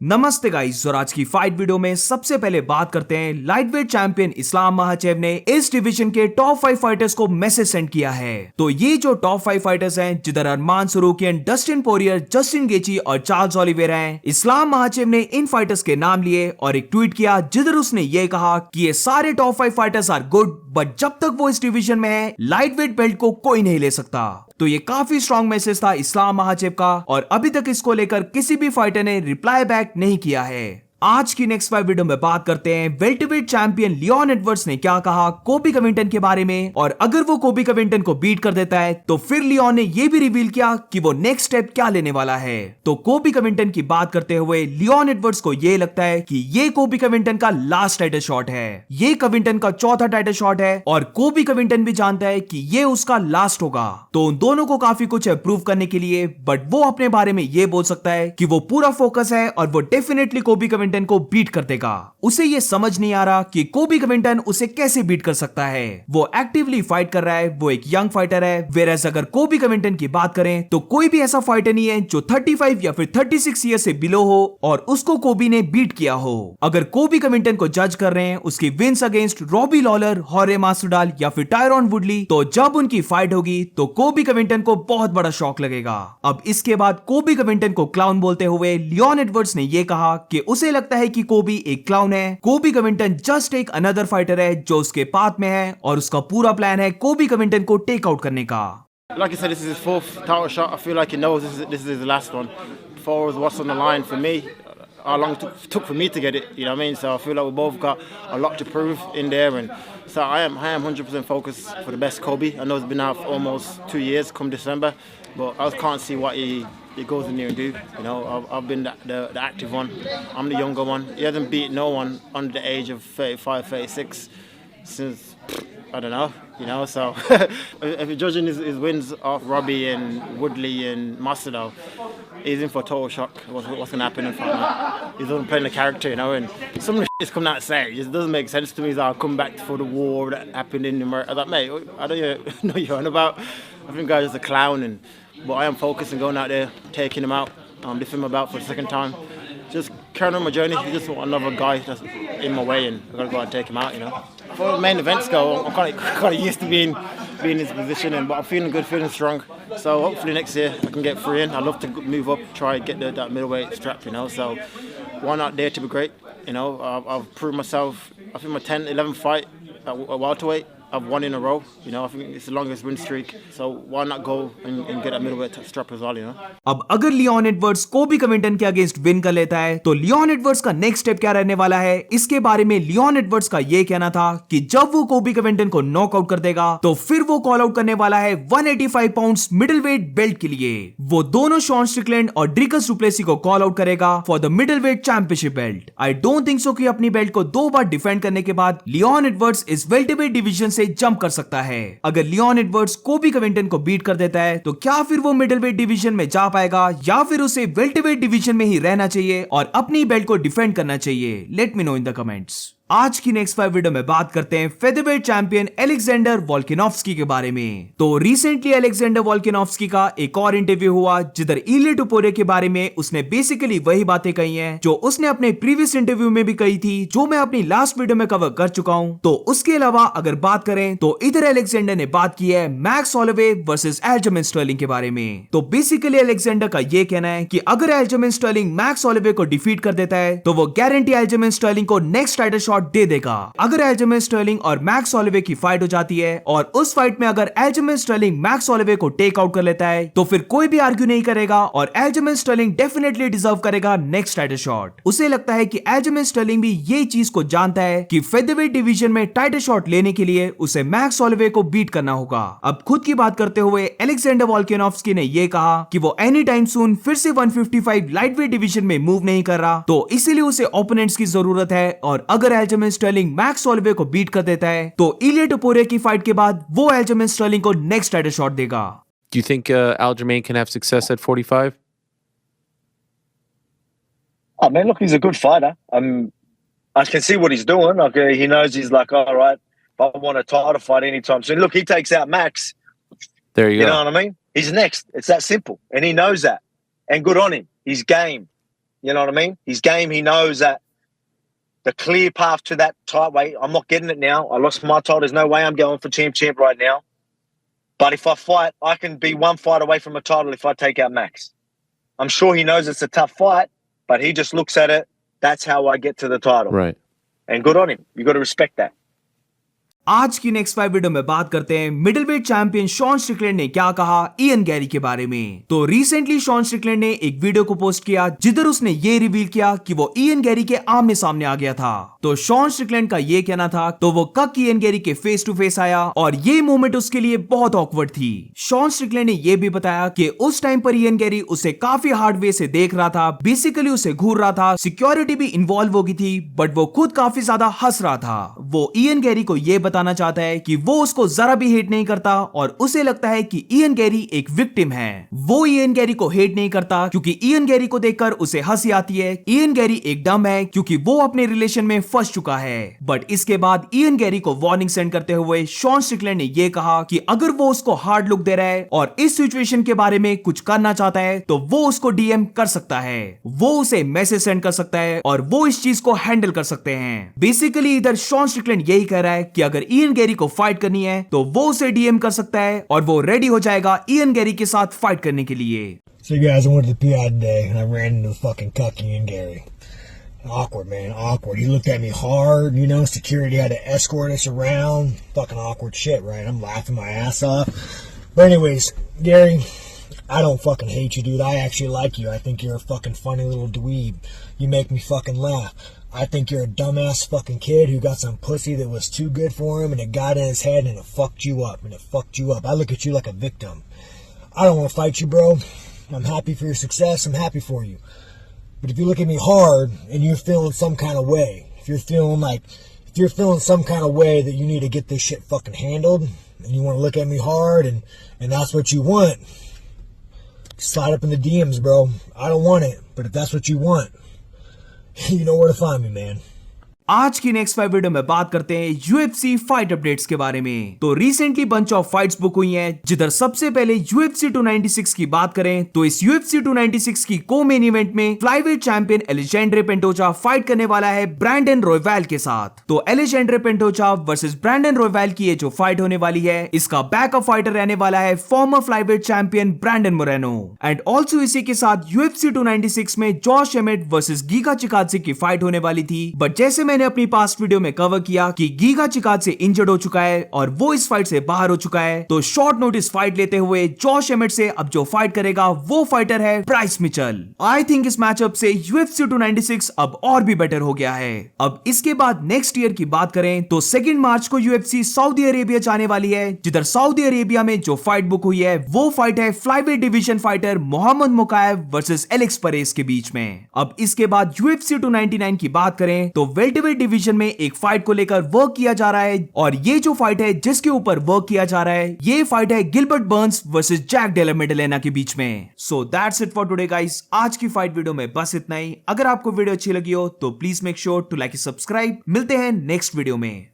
नमस्ते गाइस, और आज की फाइट वीडियो में सबसे पहले बात करते हैं लाइटवेट चैंपियन इस्लाम महाचेव ने इस डिवीजन के टॉप 5 फाइटर्स को मैसेज सेंड किया है। तो ये जो टॉप 5 फाइटर्स हैं, जिधर अरमान सरूकियन, डस्टिन पोरियर, जस्टिन गेची और चार्ल्स ओलिवेरा हैं, इस्लाम महाचेव ने इन फाइटर्स के नाम लिए और एक ट्वीट किया जिधर उसने ये कहा कि ये सारे top 5 fighters are good, but जब तक वो इस डिवीजन में है, लाइटवेट बेल्ट को कोई नहीं ले सकता। तो ये काफी स्ट्रॉन्ग मैसेज था इस्लाम महाचेव का, और अभी तक इसको लेकर किसी भी फाइटर ने रिप्लाई बैक नहीं किया है। आज की नेक्स्ट 5 वीडियो में बात करते हैं वेल्टरवेट चैंपियन लियोन एडवर्ड्स ने क्या कहा कोबी कविंटन के बारे में, और अगर वो कोबी कविंटन को बीट कर देता है तो फिर लियोन ने ये भी रिवील किया कि वो नेक्स्ट स्टेप क्या लेने वाला है। तो कोबी कविंटन की बात करते हुए लियोन एडवर्ड्स को ये लगता है कि ये कोबी कविंटन का लास्ट टाइटल शॉट है। ये कविंटन का चौथा टाइटल शॉट है और कोबी कविंटन भी जानता है कि ये उसका लास्ट होगा। तो उन दोनों को काफी कुछ है प्रूव करने के लिए, बट वो अपने बारे में ये बोल सकता है कि वो पूरा फोकस है और वो डेफिनेटली कोबी कविंटन को बीट कर देगा। उसे ये समझ नहीं आ रहा कि कोबी कविंटन उसे कैसे बीट कर सकता है। वो एक्टिवली फाइट कर रहा है, वो एक यंग फाइटर है। वेरएस अगर कोबी कविंटन की बात करें तो कोई भी ऐसा फाइटर नहीं है जो 35 या फिर 36 ईयर से बिलो हो और उसको कोबी ने बीट किया हो। अगर कोबी कविंटन को जज कर रहे हैं उसकी विंस अगेंस्ट रॉबी लॉलर, हॉरे मास्टरडाल या फिर टायरॉन वुडली, तो जब उनकी फाइट होगी तो कोबी कविंटन को बहुत बड़ा शॉक लगेगा। अब इसके बाद कोबी कविंटन को क्लाउन बोलते हुए लियोन एडवर्ड्स ने यह कहा कि उसे लगता है कि कोबी एक क्लाउन है। कोबी कविंटन जस्ट एक अनदर फाइटर है जो उसके पाथ में है और उसका पूरा प्लान है कोबी कविंटन को टेक आउट करने का। Like you said, this is his fourth title shot. I feel like he knows this is his last one. Four is what's on the line for me. How long it took for me to get it, you know what I mean? So I feel like we both got a lot to prove in there, and so I am 100% focused for the best Kobe. I know it's been out for almost 2 years come December, but I can't see what he goes in there and do. You know, I've been the active one. I'm the younger one. He hasn't beat no one under the age of 35, 36 since I don't know, you know. So if you're judging his wins off Robbie and Woodley and Masvidal, he's in for a total shock. What's going to happen in front of him? He's not playing the character, you know. And some of the shit is coming out to say it just doesn't make sense to me. He's like, I'll come back for the war that happened in America. I was like, mate, I don't even know what you're on about. I think guy's just a clown, but I am focused on going out there, taking him out, lifting him about for the second time. Just carrying on my journey. You just want another guy that's in my way, and I gotta go out and take him out. You know. For the main events go, I'm kind of used to being in this position, but I'm feeling good, feeling strong. So hopefully next year I can get 3 in. I'd love to move up, try and get that middleweight strap. You know. So why not dare to be great? You know. I've proved myself. I think my 10, 11th fight at welterweight, I've won in a row. You know, I think it's the longest win streak. So why not go and get a middleweight strap as well, you know? अब अगर Leon Edwards कोबी कविंटन के against win कर लेता है तो Leon Edwards का next step क्या रहने वाला है, इसके बारे में लियोन एडवर्ड्स का ये कहना था कि जब वो कोबी कविंटन को नॉकआउट कर देगा तो फिर वो कॉल आउट करने वाला है 185 पाउंड्स मिडिलवेट बेल्ट के लिए। वो दोनों शॉन स्ट्रिकलैंड और ड्रिकस डुप्लेसी को कॉल आउट करेगा for the middleweight championship belt. I don't think so कि अपनी बेल्ट को 2 बार डिफेंड करने के बाद लियोन एडवर्ड्स इस वेल्टरवेट डिवीजन से जंप कर सकता है। अगर लियोन एडवर्ड्स कोबी कविंटन को बीट कर देता है तो क्या फिर वो मिडिलवेट डिवीजन में जा पाएगा, या फिर उसे वेल्टरवेट डिवीजन में ही रहना चाहिए और अपनी बेल्ट को डिफेंड करना चाहिए? Let me know in the comments. आज की नेक्स्ट 5 वीडियो में बात करते हैं फेदरवेट चैंपियन अलेक्जेंडर वोल्कानोव्स्की के बारे में। तो रिसेंटली अलेक्जेंडर वोल्कानोव्स्की का एक और इंटरव्यू हुआ जिधर इलिया टोपुरिया के बारे में उसने बेसिकली वही बातें कही हैं जो उसने अपने प्रीवियस इंटरव्यू में भी कही थी, जो मैं अपनी लास्ट वीडियो में कवर कर चुका हूं। तो उसके अलावा अगर बात करें तो इधर अलेक्जेंडर ने बात की है मैक्स होलोवे वर्सेस एल्जमेन स्टर्लिंग के बारे में। तो बेसिकली अलेक्जेंडर का यह कहना है कि अगर एल्जमेन स्टर्लिंग मैक्स होलोवे को डिफीट कर देता है तो वो गारंटी एल्जमेन स्टर्लिंग को नेक्स्ट टाइटल शॉट दे देगा। अगर एल्जमेन स्टर्लिंग और मैक्स होलोवे की फाइट हो जाती है और उस फाइट में अगर एल्जमेन स्टर्लिंग मैक्स होलोवे को टेक आउट कर लेता है तो फिर कोई भी आर्ग्यू नहीं करेगा और एल्जमेन स्टर्लिंग डेफिनेटली डिजर्व करेगा नेक्स्ट टाइटल शॉट। उसे लगता है कि एल्जमेन स्टर्लिंग भी ये चीज को जानता है कि फेदरवेट डिवीजन में टाइटल शॉट लेने के लिए उसे मैक्स होलोवे को बीट करना होगा। अब खुद की बात करते हुए अलेक्जेंडर वोल्कानोव्स्की ने यह कहा कि वो एनी टाइम सून फिर से 155 लाइटवेट डिवीजन में मूव नहीं कर रहा, तो इसीलिए उसे ओपोनेंट्स की जरूरत है। और अगर एल्जमेन स्टर्लिंग मैक्स होलोवे को बीट कर देता है तो इलिया टोपुरिया की फाइट के बाद वो एल्जमेन स्टर्लिंग को नेक्स्ट टाइटल शॉट देगा। Do you think Aljamain can have success at 45? Oh man, look, he's a good fighter. I can see what he's doing. Like he knows he's like, all right, if I want a title fight anytime soon. Look, he takes out Max. There you go. You know what I mean? He's next. It's that simple, and he knows that. And good on him. He's game. You know what I mean? His game, he knows that the clear path to that title weight, I'm not getting it now. I lost my title. There's no way I'm going for champ right now. But if I fight, I can be one fight away from a title if I take out Max. I'm sure he knows it's a tough fight, but he just looks at it. That's how I get to the title. Right. And good on him. You got to respect that. आज की next five video में बात करते हैं middleweight champion Shawn Strickland ने क्या कहा Ian Gary के बारे में। तो रिसेंटली शॉन स्ट्रिकलैंड ने एक वीडियो को पोस्ट किया जिधर उसने ये रिवील किया कि वो इयन गैरी के आमने सामने आ गया था। तो शॉन स्ट्रिकलैंड का ये कहना था तो वो कक इयन गैरी के फेस टू फेस आया और ये मोमेंट उसके लिए बहुत ऑकवर्ड थी। शॉन स्ट्रिकलैंड ने ये भी बताया कि उस टाइम पर इयन गैरी उसे काफी हार्ड वे से देख रहा था, बेसिकली उसे घूर रहा था, सिक्योरिटी भी इन्वॉल्व हो गई थी, बट वो खुद काफी ज्यादा हंस रहा था। वो इयन गैरी को ये बताना चाहता है कि वो उसको जरा भी हेट नहीं करता और उसे लगता है कि इयन गैरी एक विक्टिम है। वो इयन गैरी को हेट नहीं करता क्योंकि इयन गैरी को देखकर उसे हंसी आती है। इयन गैरी एक डम है क्योंकि वो अपने रिलेशन में फंस चुका है। बट इसके बाद इयन गैरी को वार्निंग सेंड करते हुए शॉन स्ट्रिकलैंड ने ये कहा कि अगर वो उसको हार्ड लुक दे रहा है और इस सिचुएशन के बारे में कुछ करना चाहता है तो वो उसको डीएम कर सकता है, वो उसे मैसेज सेंड कर सकता है और वो इस चीज को हैंडल कर सकते हैं। बेसिकली इधर शॉन स्ट्रिकलैंड यही कह रहा है कि अगर इयन गैरी को फाइट करनी है तो वो उसे डीएम कर सकता है और वो रेडी हो जाएगा इयन गैरी के साथ फाइट करने के लिए। So guys, I went to the PI today and I ran into fucking cuck Ian Gary. Awkward, man, awkward. He looked at me hard, you know, security had to escort us around. Fucking awkward shit, right? I'm laughing my ass off. But anyways, Gary, I don't fucking hate you, dude. I actually like you. I think you're a fucking funny little dweeb. You make me fucking laugh. I think you're a dumbass fucking kid who got some pussy that was too good for him and it got in his head and it fucked you up. I look at you like a victim. I don't want to fight you, bro. I'm happy for your success. I'm happy for you. But if you look at me hard and you're feeling some kind of way, if you're feeling some kind of way that you need to get this shit fucking handled and you want to look at me hard and that's what you want, slide up in the DMs, bro. I don't want it, but if that's what you want, you know where to find me, man. आज की next five video में बात करते हैं UFC fight updates के बारे में। तो recently bunch of fights book हुई हैं जिधर सबसे पहले यूएफसी 296 की बात करें तो इस यूएफसी 296 की को मेन इवेंट में फ्लाईवेट चैंपियन एलेजेंड्रे पेंटोचा फाइट करने वाला है ब्रैंडन रॉयवेल के साथ। तो एलेजेंड्रे पेंटोचा वर्सेस ब्रैंडन रॉयवेल की ये जो फाइट होने वाली है इसका बैकअप फाइटर रहने वाला है former flyweight champion Brandon Moreno. And also इसी के साथ यूएफसी 296 में Josh Emmett versus Giga Chikadze की फाइट होने वाली थी, बट जैसे मैंने अपनी पास्ट वीडियो में कवर किया कि गीगा चिकाडजे इंजर्ड हो चुका है और वो इस फाइट से बाहर हो चुका है, तो शॉर्ट नोटिस फाइट लेते हुए जॉश एमेट से अब जो फाइट करेगा वो फाइटर है ब्राइस मिचेल। आई थिंक इस मैचअप से यूएफसी 296 अब और भी बेटर हो गया है। अब इसके बाद नेक्स्ट ईयर की बात करें तो 2 मार्च को यूएफसी सऊदी अरेबिया जाने वाली है जिधर सऊदी अरेबिया में जो फाइट बुक हुई है वो फाइट है flyweight division fighter Muhammad Mokaev versus Alex Perez के बीच में। अब इसके बाद यूएफसी 299 की बात करें तो वेल्टरवेट डिवीजन में एक फाइट को लेकर वर्क किया जा रहा है और ये जो फाइट है जिसके ऊपर वर्क किया जा रहा है ये फाइट है Gilbert Burns versus Jack Della मेडेलेना के बीच में। So that's it for today guys. आज की फाइट वीडियो में बस इतना ही। अगर आपको वीडियो अच्छी लगी हो तो please make sure to like subscribe. मिलते हैं नेक्स्ट वीडियो में।